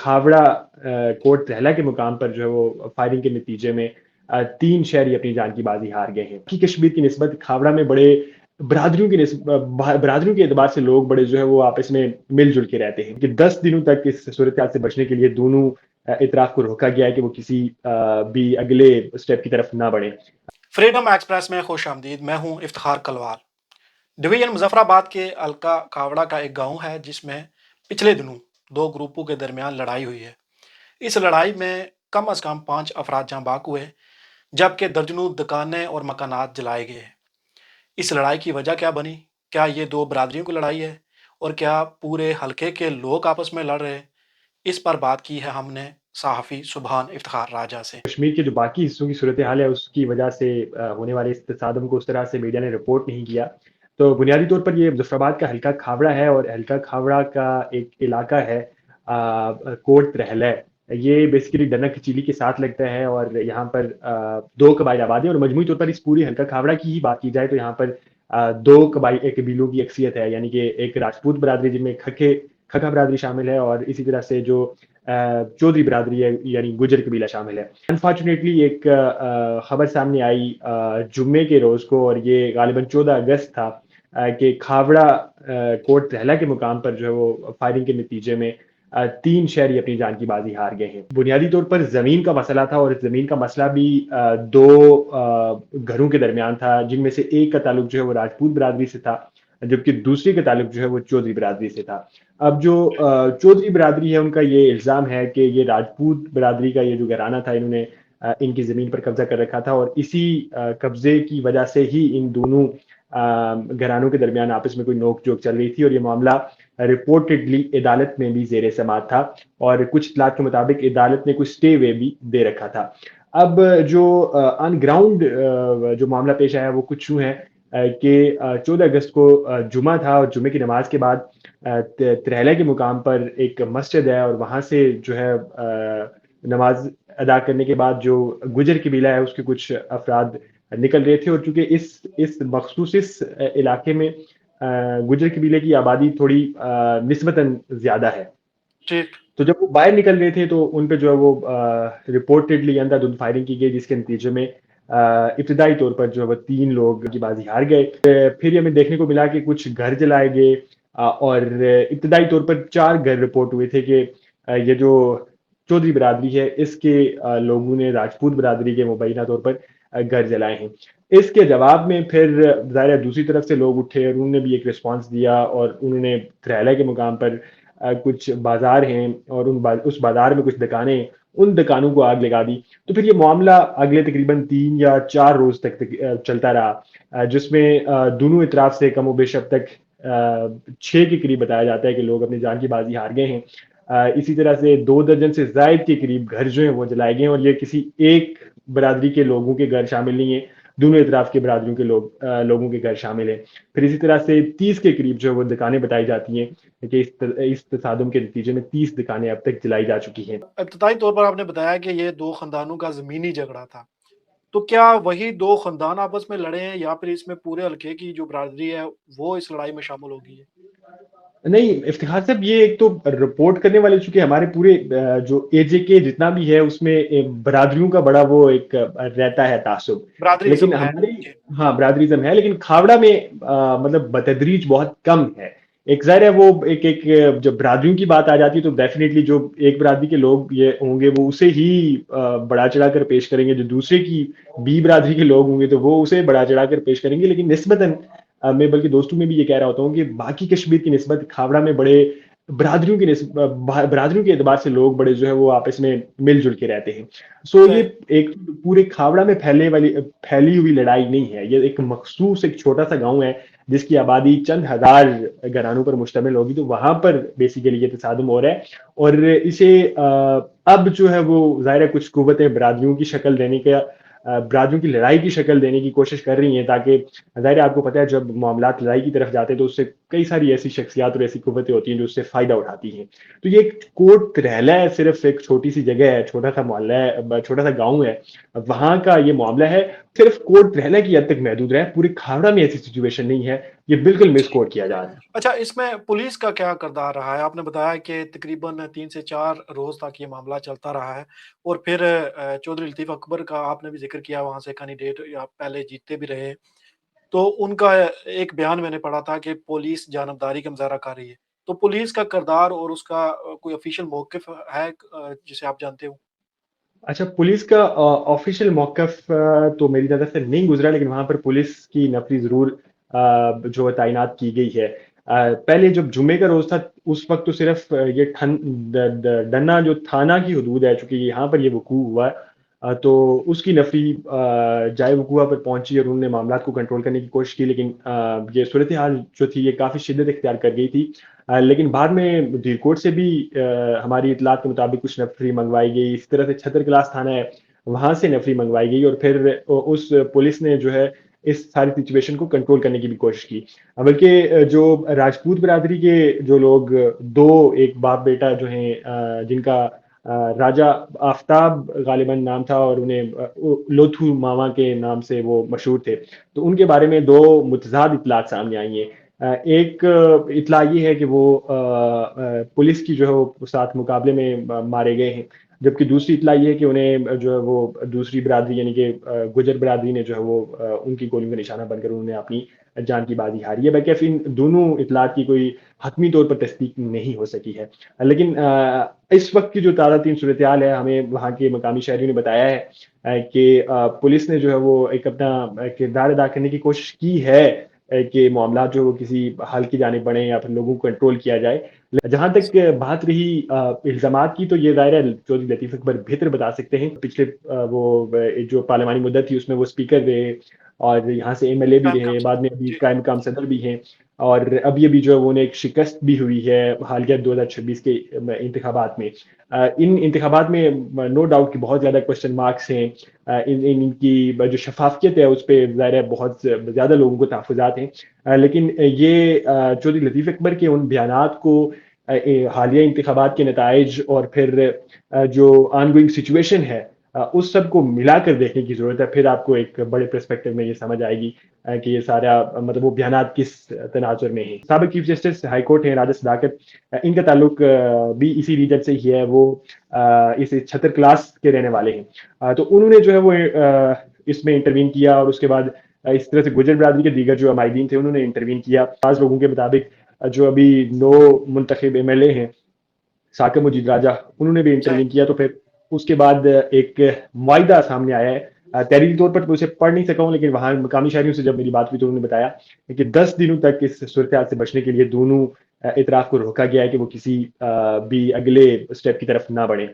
کھاوڑا کوٹ رہلا کے مقام پر جو ہے وہ فائرنگ کے نتیجے میں 3 شہری اپنی جان کی بازی ہار گئے ہیں کی کشمیر کی نسبت کھاوڑا میں بڑے برادریوں کے اعتبار سے لوگ بڑے جو ہے وہ آپس میں مل جل کے رہتے ہیں کہ 10 دنوں تک اس صورتحال سے بچنے کے لیے دونوں اطراف کو روکا گیا ہے کہ وہ کسی بھی اگلے سٹیپ کی طرف نہ بڑھیں۔ فریڈم ایکسپریس میں خوش آمدید، میں ہوں افتخار کلوال۔ ڈویژن مظفر آباد کے حلقہ کھاوڑا کا ایک گاؤں ہے جس میں پچھلے دنوں 2 گروپوں کے درمیان لڑائی ہوئی ہے۔ اس لڑائی میں کم از کم 5 افراد جاں بحق ہوئے جبکہ درجنوں دکانیں اور مکانات جلائے گئے۔ اس لڑائی کی وجہ کیا بنی؟ کیا یہ 2 برادریوں کی لڑائی ہے اور کیا پورے حلقے کے لوگ آپس میں لڑ رہے ہیں؟ اس پر بات کی ہے ہم نے صحافی سبحان افتخار راجہ سے۔ کشمیر کے جو باقی حصوں کی صورتحال ہے اس کی وجہ سے ہونے والے اس تصادم کو اس طرح سے میڈیا نے رپورٹ نہیں کیا، تو بنیادی طور پر یہ مظفر آباد کا حلقہ کھاوڑا ہے اور حلقہ کھاوڑا کا ایک علاقہ ہے کوٹ رہلا ہے۔ یہ بیسیکلی ڈنک چیلی کے ساتھ لگتا ہے اور یہاں پر 2 قبائل آباد ہیں اور مجموعی طور پر اس پوری حلقہ کھاوڑا کی ہی بات کی جائے تو یہاں پر 2 قبیلوں کی اکثریت ہے، یعنی کہ ایک راجپوت برادری جن میں کھکا برادری شامل ہے اور اسی طرح سے جو چودھری برادری ہے یعنی گجر قبیلہ شامل ہے۔ انفارچونیٹلی ایک خبر سامنے آئی جمعے کے روز کو اور یہ غالباً 14 اگست تھا کہ کھاوڑا کوٹ رہلا کے مقام پر جو ہے وہ فائرنگ کے نتیجے میں 3 شہری اپنی جان کی بازی ہار گئے ہیں۔ بنیادی طور پر زمین کا مسئلہ تھا اور زمین کا مسئلہ بھی 2 گھروں کے درمیان تھا جن میں سے ایک کا تعلق جو ہے وہ راجپوت برادری سے تھا جبکہ دوسری کا تعلق جو ہے وہ چودھری برادری سے تھا۔ اب جو چودھری برادری ہے ان کا یہ الزام ہے کہ یہ راجپوت برادری کا یہ جو گھرانہ تھا انہوں نے ان کی زمین پر قبضہ کر رکھا تھا اور اسی قبضے کی وجہ سے ہی ان دونوں گھرانوں کے درمیان آپس میں کوئی نوک جھوک چل رہی تھی اور یہ معاملہ رپورٹڈلی عدالت میں بھی زیر سماعت تھا اور کچھ اطلاعات کے مطابق عدالت نے کچھ سٹے وے بھی دے رکھا تھا۔ اب جو آن گراؤنڈ جو معاملہ پیش آیا وہ کچھ یوں ہے کہ 14 اگست کو جمعہ تھا اور جمعے کی نماز کے بعد ترہلا کے مقام پر ایک مسجد ہے اور وہاں سے جو ہے نماز ادا کرنے کے بعد جو گجر قبیلہ ہے اس کے کچھ افراد نکل رہے تھے اور چونکہ اس مخصوص علاقے میں گجر قبیلے کی آبادی تھوڑی نسبتاً زیادہ ہے، ٹھیک، تو جب وہ باہر نکل رہے تھے تو ان پہ جو ہے وہ رپورٹڈلی اندھا دھند فائرنگ کی گئی جس کے نتیجے میں ابتدائی طور پر جو ہے وہ 3 لوگ کی بازی ہار گئے۔ پھر ہمیں دیکھنے کو ملا کہ کچھ گھر جلائے گئے اور ابتدائی طور پر 4 گھر رپورٹ ہوئے تھے کہ یہ جو چودھری برادری ہے اس کے لوگوں نے راجپوت برادری کے مبینہ طور پر گھر جلائے ہیں۔ اس کے جواب میں پھر ظاہر ہے دوسری طرف سے لوگ اٹھے اور انہوں نے بھی ایک رسپانس دیا اور انہوں نے ترہلا کے مقام پر کچھ بازار ہیں اور اس بازار میں کچھ دکانیں ہیں ان دکانوں کو آگ لگا دی، تو پھر یہ معاملہ اگلے تقریباً 3 یا 4 روز تک چلتا رہا جس میں دونوں اطراف سے کم و بیش اب تک 6 کے قریب بتایا جاتا ہے کہ لوگ اپنی جان کی بازی ہار گئے ہیں۔ اسی طرح سے 2 درجن سے زائد کے قریب گھر جو ہیں وہ جلائے گئے ہیں اور یہ کسی ایک برادری کے لوگوں کے گھر شامل نہیں ہیں، دونوں اطراف کے برادریوں کے لوگوں کے گھر شامل ہیں۔ پھر اسی طرح سے 30 کے قریب جو ہے وہ دکانیں بتائی جاتی ہیں کہ اس تصادم کے نتیجے میں 30 دکانیں اب تک جلائی جا چکی ہیں۔ ابتدائی طور پر آپ نے بتایا کہ یہ 2 خاندانوں کا زمینی جھگڑا تھا، تو کیا وہی 2 خاندان آپس میں لڑے ہیں یا پھر اس میں پورے حلقے کی جو برادری ہے وہ اس لڑائی میں شامل ہوگی ہے؟ نہیں افتخار صاحب، یہ ایک تو رپورٹ کرنے والے چونکہ ہمارے پورے جو اے جے کے جتنا بھی ہے اس میں برادریوں کا بڑا وہ ایک رہتا ہے تعصب، لیکن برادریزم ہے ہمارے جی۔ ہاں برادریزم ہے لیکن کھاوڑا میں مطلب بتدریج بہت کم ہے۔ ایک ظاہر ہے وہ ایک جب برادریوں کی بات آ جاتی ہے تو ڈیفینیٹلی جو ایک برادری کے لوگ یہ ہوں گے وہ اسے ہی بڑا چڑھا کر پیش کریں گے، جو دوسرے کی بی برادری کے لوگ ہوں گے تو وہ اسے بڑا چڑھا کر پیش کریں گے، لیکن نسبتاً میں بلکہ دوستوں میں بھی یہ کہہ رہا ہوتا ہوں کہ باقی کشمیر کی نسبت کھاوڑا میں بڑے برادریوں کے اعتبار سے لوگ بڑے جو ہے وہ آپس میں مل جل کے رہتے ہیں۔ سو یہ صحیح، ایک پورے کھاوڑا میں پھیلی ہوئی لڑائی نہیں ہے، یہ ایک مخصوص ایک چھوٹا سا گاؤں ہے جس کی آبادی چند ہزار گھرانوں پر مشتمل ہوگی، تو وہاں پر بیسیکلی یہ تصادم ہو رہا ہے اور اسے اب جو ہے وہ ظاہر ہے کچھ قوتیں برادریوں کی شکل دینے کا برادریوں کی لڑائی کی شکل دینے کی کوشش کر رہی ہیں تاکہ ظاہر ہے آپ کو پتہ ہے جب معاملات لڑائی کی طرف جاتے ہیں تو اس سے کئی ساری ایسی شخصیات اور ایسی قوتیں ہوتی ہیں جو اس سے فائدہ اٹھاتی ہیں۔ تو یہ ایک کوٹ رہلا ہے، صرف ایک چھوٹی سی جگہ ہے، چھوٹا سا محلہ ہے، چھوٹا سا گاؤں ہے، وہاں کا یہ معاملہ ہے صرف کوٹ رہنا کی حد تک محدود رہے، پورے کھاوڑا میں ایسی سچویشن نہیں ہے، یہ بالکل مس کوٹ کیا جا رہا ہے۔ اچھا، اس میں پولیس کا کیا کردار رہا ہے؟ آپ نے بتایا کہ تقریباً 3 سے 4 روز تک یہ معاملہ چلتا رہا ہے، اور پھر چودھری لطیف اکبر کا آپ نے بھی ذکر کیا، وہاں سے کینڈیڈیٹ یا پہلے جیتتے بھی رہے، تو ان کا ایک بیان میں نے پڑھا تھا کہ پولیس جانبداری کا مظاہرہ کر رہی ہے، تو پولیس کا کردار اور اس کا کوئی آفیشیل موقف ہے جسے آپ جانتے ہو؟ اچھا، پولیس کا آفیشیل موقف تو میری نظر سے نہیں گزرا، لیکن وہاں پر پولیس کی نفری ضرور جو ہے تعینات کی گئی ہے۔ پہلے جب جمعے کا روز تھا اس وقت تو صرف یہ ڈنا جو تھانہ کی حدود ہے، چونکہ یہاں پر یہ وقوع ہوا ہے، تو اس کی نفری جائے وقوع پر پہنچی اور انہوں نے معاملات کو کنٹرول کرنے کی کوشش کی، لیکن یہ صورتحال جو تھی یہ کافی شدت اختیار کر گئی تھی۔ لیکن بعد میں دیر کوٹ سے بھی ہماری اطلاعات کے مطابق کچھ نفری منگوائی گئی، اسی طرح سے چھتر کلاس تھانہ ہے وہاں سے نفری منگوائی گئی، اور پھر اس پولیس نے جو ہے اس ساری سچویشن کو کنٹرول کرنے کی بھی کوشش کی۔ بلکہ جو راجپوت برادری کے جو لوگ دو، ایک باپ بیٹا جو ہیں جن کا راجہ آفتاب غالباً نام تھا اور انہیں لوتھو ماما کے نام سے وہ مشہور تھے، تو ان کے بارے میں دو متضاد اطلاعات سامنے آئی ہیں۔ ایک اطلاع یہ ہے کہ وہ پولیس کی جو ہے وہ ساتھ مقابلے میں مارے گئے ہیں، جبکہ دوسری اطلاع یہ ہے کہ انہیں جو ہے وہ دوسری برادری یعنی کہ گجر برادری نے جو ہے وہ ان کی گولیوں کا نشانہ بن کر انہوں نے اپنی جان کی بازی ہاری ہے۔ بلکہ ان دونوں اطلاعات کی کوئی حتمی طور پر تصدیق نہیں ہو سکی ہے، لیکن اس وقت کی جو تازہ ترین صورتحال ہے، ہمیں وہاں کے مقامی شہریوں نے بتایا ہے کہ پولیس نے جو ہے وہ ایک اپنا کردار ادا کرنے کی کوشش کی ہے کہ معاملات جو کسی حل کی جانب بڑھیں یا پھر لوگوں کو کنٹرول کیا جائے۔ جہاں تک بات رہی الزامات کی، تو یہ ظاہر ہے چودھری لطیف اکبر بہتر بتا سکتے ہیں۔ پچھلے وہ جو پارلیمانی مدت تھی اس میں وہ اسپیکر رہے اور یہاں سے ایم ایل اے بھی قائم رہے، کام بعد سے میں ابھی جی قائم مقام صدر بھی ہیں، اور ابھی ابھی جو ہے وہ ایک شکست بھی ہوئی ہے حالیہ 2026 کے انتخابات میں۔ ان انتخابات میں نو ڈاؤٹ کہ بہت زیادہ کوشچن مارکس ہیں، ان کی جو شفافیت ہے اس پہ ظاہر ہے بہت زیادہ لوگوں کو تحفظات ہیں، لیکن یہ چودھری لطیف اکبر کے ان بیانات کو حالیہ انتخابات کے نتائج اور پھر جو آن گوئنگ سچویشن ہے اس سب کو ملا کر دیکھنے کی ضرورت ہے، پھر آپ کو ایک بڑے پرسپیکٹو میں یہ سمجھ آئے گی کہ یہ سارا مطلب وہ بیانات کس تناظر میں ہیں۔ سابق چیف جسٹس ہائی کورٹ ہیں راجہ صداقت، ان کا تعلق بھی اسی ریجن سے ہی ہے، وہ اس چھتر کلاس کے رہنے والے ہیں، تو انہوں نے جو ہے وہ اس میں انٹروین کیا، اور اس کے بعد اس طرح سے گجر برادری کے دیگر جو عمائدین تھے انہوں نے انٹروین کیا۔ 5 لوگوں کے مطابق جو ابھی 9 منتخب ایم ایل اے ہیں، ثاقب مجید راجہ، انہوں نے بھی صحیح۔ انٹروین کیا، تو پھر اس کے بعد ایک معاہدہ سامنے آیا ہے۔ تحریری طور پر تو اسے پڑھ نہیں سکا ہوں، لیکن وہاں مقامی شہریوں سے جب میری بات ہوئی تو انہوں نے بتایا کہ 10 دنوں تک اس صورتحال سے بچنے کے لیے دونوں اطراف کو روکا گیا ہے کہ وہ کسی بھی اگلے اسٹیپ کی طرف نہ بڑھیں۔